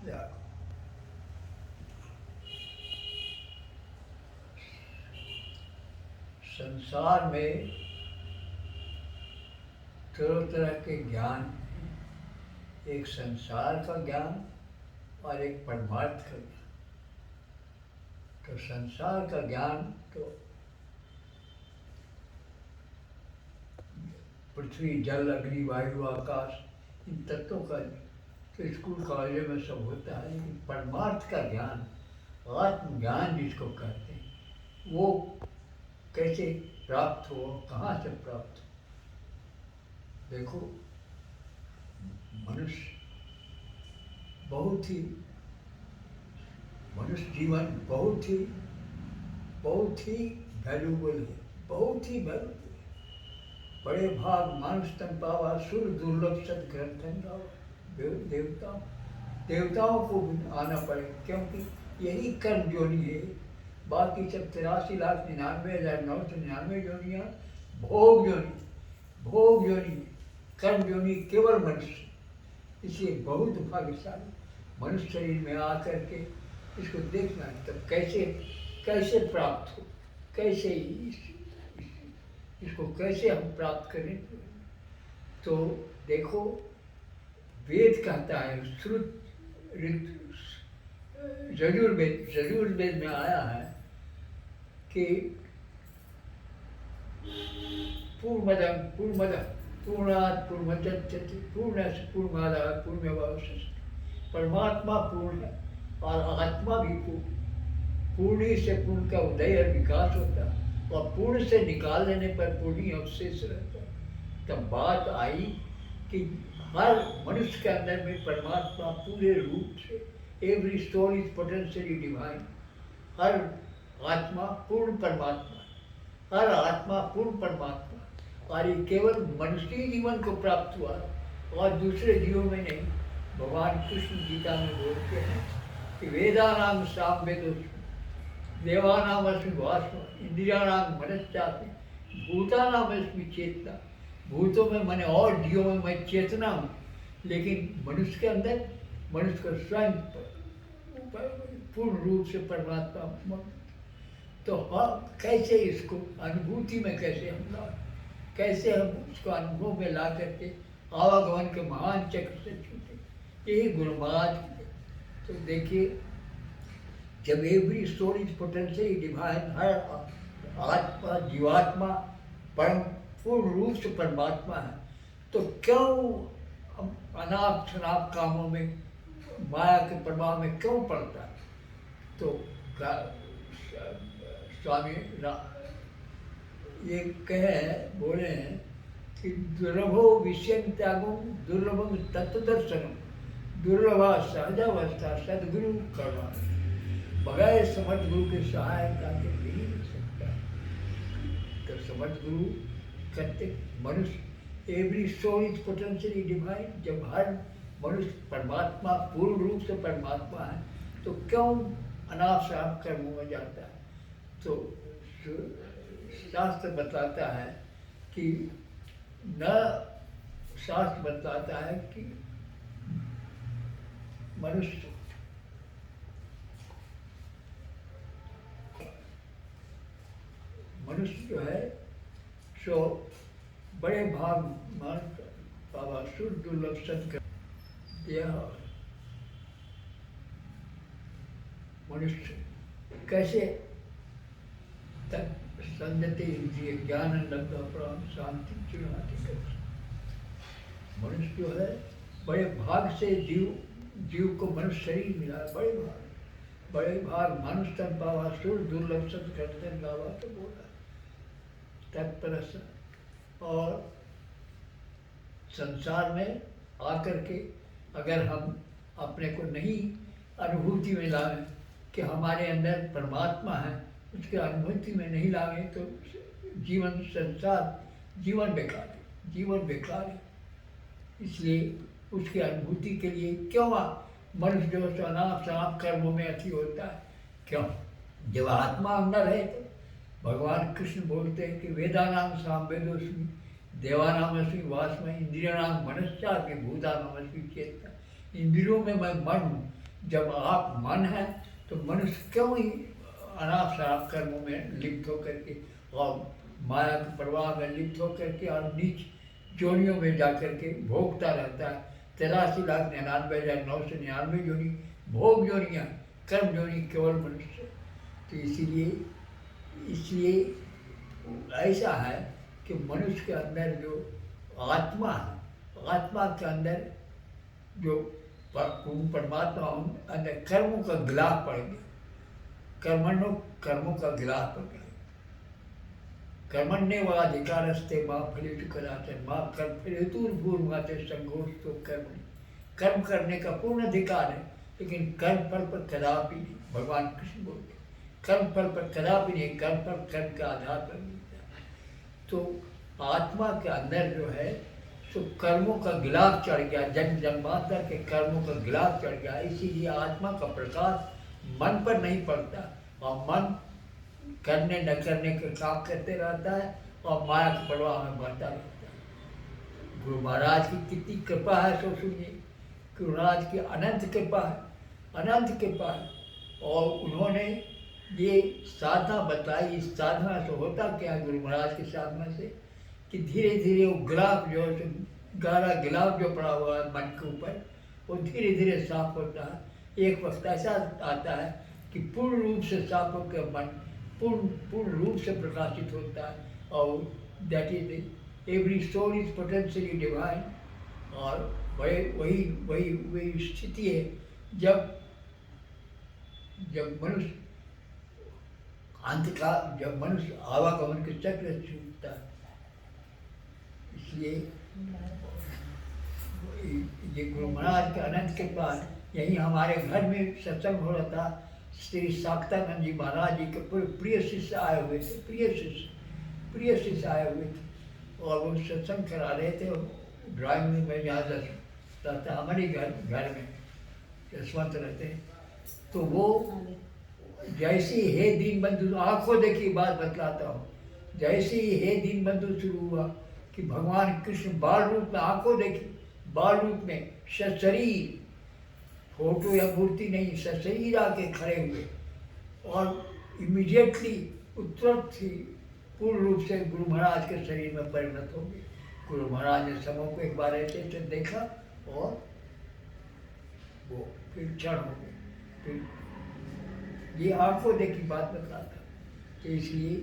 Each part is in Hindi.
जागो। संसार में तरह तरह के ज्ञान हैं। एक संसार का ज्ञान और एक परमार्थ का ज्ञान। तो संसार का ज्ञान तो पृथ्वी जल अग्नि वायु आकाश इन तत्वों का तो स्कूल कॉलेज में सब होता है। लेकिन परमार्थ का ज्ञान, आत्मज्ञान जिसको कहते हैं, वो कैसे प्राप्त हो, कहाँ से प्राप्त हो। देखो, मनुष्य जीवन बहुत ही वैल्यूबल है, बहुत ही वैल्यूबल है। बड़े भाग मानुष तन पावा, सुर दुर्लभ सदग्रंथन गावा। देवताओं को भी आना पड़े, क्योंकि यही कर्म जोनी है। बाकी सब 83,99,999 जोनियाँ भोग जोनी, कर्म जोनी केवल मनुष्य। इसलिए बहुत भाग्यशाली मनुष्य शरीर में आकर के इसको देखना है। तब कैसे प्राप्त हो, कैसे इसको कैसे हम प्राप्त करें। तो देखो, वेद कहता है, श्रुत यजुर्वेद में आया है कि पूर्णात् पूर्णमुदच्यते पूर्णस्य पूर्णमादाय पूर्णमेवावशिष्यते। परमात्मा पूर्ण है और आत्मा भी पूर्ण। पूर्ण से पूर्ण का उदय और विकास होता है, और पूर्ण से निकाल देने पर पूर्ण ही अवशेष रहता है। तब बात आई कि हर मनुष्य के अंदर में परमात्मा पूरे रूप से, every soul is potentially divine. हर आत्मा पूर्ण परमात्मा, हर आत्मा पूर्ण परमात्मा। और ये केवल मनुष्य जीवन को प्राप्त हुआ और दूसरे जीवों में नहीं। भगवान कृष्ण गीता में बोलते हैं कि वेदानाम सामवेदोस्मि देवानाम अस्मि वासना इंद्रियाणाम मनश्चास्मि भूतानाम अस्मि चेतना। भूतों में मैंने और जीवों में मैं चेतना हूँ, लेकिन मनुष्य के अंदर मनुष्य को स्वयं पूर्ण रूप से परमात्मा। तो कैसे इसको अनुभूति में कैसे हम उसको अनुभव में ला करके आवागमन के महान चक्र से छूटे, यही गुणवाद। तो देखिए, जब every soul is potentially divine, हर आत्मा जीवात्मा परम पूर्ण रूप से परमात्मा है, तो क्यों हम अनाप शनाप कामों में, माया के प्रभाव में क्यों पड़ता है। तो स्वामी ये बोले हैं कि दुर्लभो विषयं त्यागो दुर्लभम तत्वदर्शनम दुर्लभा सहजावस्था सदगुरु करवा। बगैर समझ गुरु के सहायता के नहीं मिल सकता। तो समझ गुरु करते मनुष्य every soul is potentially divine. जब हर मनुष्य परमात्मा पूर्ण रूप से परमात्मा है, तो क्यों अनाप शनाप कर्मों में जाता है। तो शास्त्र बताता है कि शास्त्र बताता है कि मनुष्य जो है सो बड़े भाग बाबा सुर दुर्लभ सत्कर मनुष्य कैसे तक संयते इंद्रिय ज्ञान लब्धा प्राण शांति चुनाती कर। मनुष्य जो है बड़े भाग से जीव को मनुष्य शरीर मिला है। बड़े भाग मनुष्य तन पावा सुर दुर्लभ सत्कर गावा तो बोला तत्परस। और संसार में आकर के अगर हम अपने को नहीं अनुभूति में लाएं कि हमारे अंदर परमात्मा है, उसके अनुभूति में नहीं लाएं तो जीवन बेकार है। इसलिए उसकी अनुभूति के लिए क्यों मनुष्य जो अनाप शनाप कर्मों में अति होता है, क्यों। जब आत्मा अंदर है तो भगवान कृष्ण बोलते हैं कि वेदानाम सामवेदोस्मि देवानाम अस्मि वासना इंद्रियाणाम मनश्चास्मि भूतानाम अस्मि चेतना। इंद्रियों में मैं मन हूँ, जब आप मन है तो मनुष्य क्यों ही अनाप शराब कर्मों में लिप्त होकर के और माया के प्रवाह में लिप्त होकर के और नीच जोनियों में जाकर के भोगता रहता है। 83,99,999 जोनी भोग जोनियाँ, कर्म जोनी केवल मनुष्य। तो इसलिए ऐसा है कि मनुष्य के अंदर जो आत्मा है, आत्मा के अंदर जो परमात्मा अंदर कर्मों का गिलाफ पड़ गया, कर्मों का गिलाफ पड़ गया। कर्मण्य व अधिकारस्ते माँ फलित कदाचन माँ कर्म फलितुर्भूर्माते संघोष तो कर्म करने का पूर्ण अधिकार है, लेकिन कर्म फल पर कदापि नहीं। भगवान कृष्ण बोलते कर्म फल पर कदापि नहीं, कर्म फल कर्म के आधार पर मिलता है। तो आत्मा के अंदर जो है सो कर्मों का गिलाफ चढ़ गया, जन्म जन्मांतर के कर्मों का गिलाफ चढ़ गया। इसीलिए आत्मा का प्रकाश मन पर नहीं पड़ता और मन करने न करने के काम करते रहता है और माया के प्रवाह में बढ़ता रहता है। गुरु महाराज की कितनी कृपा है सो सुनिए। गुरु महाराज की अनंत कृपा है, अनंत कृपा है। और उन्होंने ये साधना बताई। इस साधना से होता क्या है गुरु महाराज की साधना से कि धीरे धीरे वो गिलाफ जो है, गाढ़ा गिलाफ जो पड़ा हुआ है मन के ऊपर, वो धीरे धीरे साफ होता है। एक वक्त ऐसा आता है कि पूर्ण रूप से साफ होकर मन पूर्ण रूप से प्रकाशित होता है। और that is every soul is potentially divine. और वही स्थिति है जब मनुष्य जब मनुष्य आवागमन के चक्र से छूटता है। इसलिए ये गुरु महाराज के अनंत कृपा है। यही हमारे घर में सत्संग हो रहा था। श्री साक्तानंद जी महाराज जी के प्रिय शिष्य आए हुए थे, प्रिय शिष्य आए हुए थे और वो सत्संग करा रहे थे ड्राइंग रूम में, जहाँ रहता हमारे घर में यशवंत रहते हैं। तो वो जैसे ही हे दीन बंधु, आंखों देखी बात बतलाता हूँ, जैसे ही हे दीन बंधु शुरू हुआ कि भगवान कृष्ण बाल रूप में, आंखों देखी बाल रूप में सशरीर, फोटो या मूर्ति नहीं, सशरीर आके खड़े हुए और इमीडिएटली तुरंत ही पूर्ण रूप से गुरु महाराज के शरीर में परिणत हो गए। गुरु महाराज ने सबों को एक बार ऐसे देखा और वो फिर क्षण हो गए। फिर ये आंखों देखी बात बताता। तो इसलिए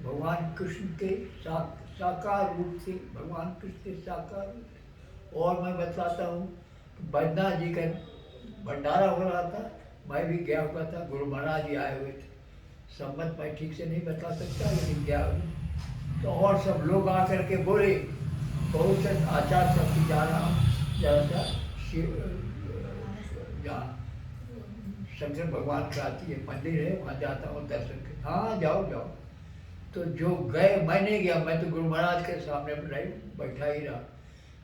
भगवान कृष्ण के साकार रूप से, भगवान कृष्ण के साकार रूप से। और मैं बताता हूँ बैद्यनाथ जी का भंडारा हो रहा था, मैं भी गया हुआ था। गुरु महाराज जी आए हुए थे। संबंध मैं ठीक से नहीं बता सकता, लेकिन गया हुआ। तो और सब लोग आकर के बोले, बहुत से आचार्य सब की जा रहा हूँ, जहाँ शंकर भगवान का आती है मंदिर है, वहाँ जाता हूँ दर्शन के। हाँ जाओ। तो जो गए, मैं नहीं गया, मैं तो गुरु महाराज के सामने बैठा ही रहा।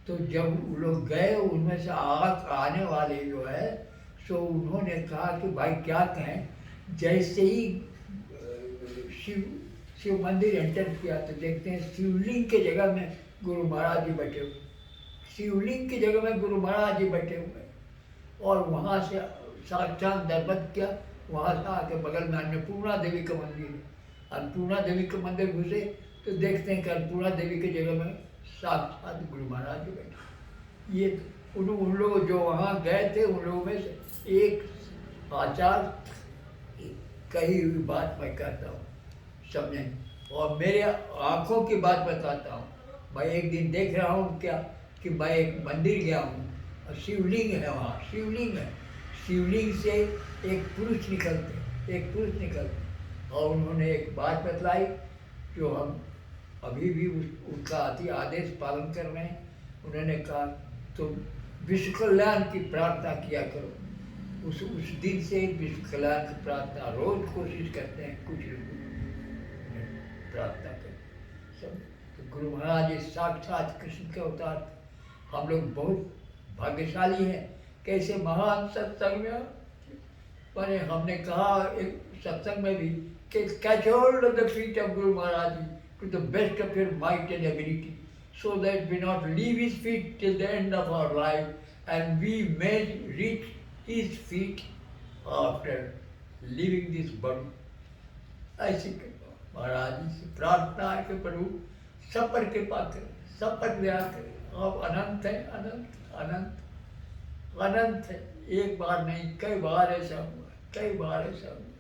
तो जब वो लोग गए, उनमें से आने वाले जो है सो उन्होंने कहा कि भाई क्या कहें। जैसे ही शिव मंदिर एंटर किया तो देखते हैं शिवलिंग के जगह में गुरु महाराज जी बैठे हुए, शिवलिंग की जगह में गुरु महाराज जी बैठे हुए। और वहाँ से साक्षात दर्शन किया। वहाँ से आके बगल में अन्नपूर्णा देवी का मंदिर है। अन्नपूर्णा देवी के मंदिर घुसे तो देखते हैं कि अन्नपूर्णा देवी की जगह में साक्षात गुरु महाराज जी बैठे। ये उन लोग जो वहाँ गए थे, उन लोगों में से एक आचार्य कही हुई बात मैं कहता हूँ, समझें। और मेरे आँखों की बात बताता हूँ। मैं एक दिन देख रहा हूँ क्या कि मैं एक मंदिर गया हूँ और शिवलिंग है वहाँ, शिवलिंग है। शिवलिंग से एक पुरुष निकलते और उन्होंने एक बात बतलाई जो हम अभी भी उसका अति आदेश पालन कर रहे हैं। उन्होंने कहा तुम विश्व कल्याण की प्रार्थना किया करो। उस दिन से विश्व कल्याण की प्रार्थना रोज कोशिश करते हैं, कुछ प्रार्थना करें सब। तो गुरु महाराज जी साक्षात कृष्ण के अवतार। हम लोग बहुत भाग्यशाली हैं। कैसे महान सत्संग में, पर हमने कहा एक सत्संग में भी कि catch hold of the feet of Guru Maharaj ji to the best of your might and ability, so that we not leave his feet till the end of our life, and we may reach his feet after living this body. ऐसी महाराज जी से प्रार्थना है कि प्रभु सब पर कृपा करें, सब पर दया करें। आप अनंत है, अनंत अनंत अनंत है। एक बार नहीं, कई बार ऐसा हुआ, कई बार ऐसा हुआ।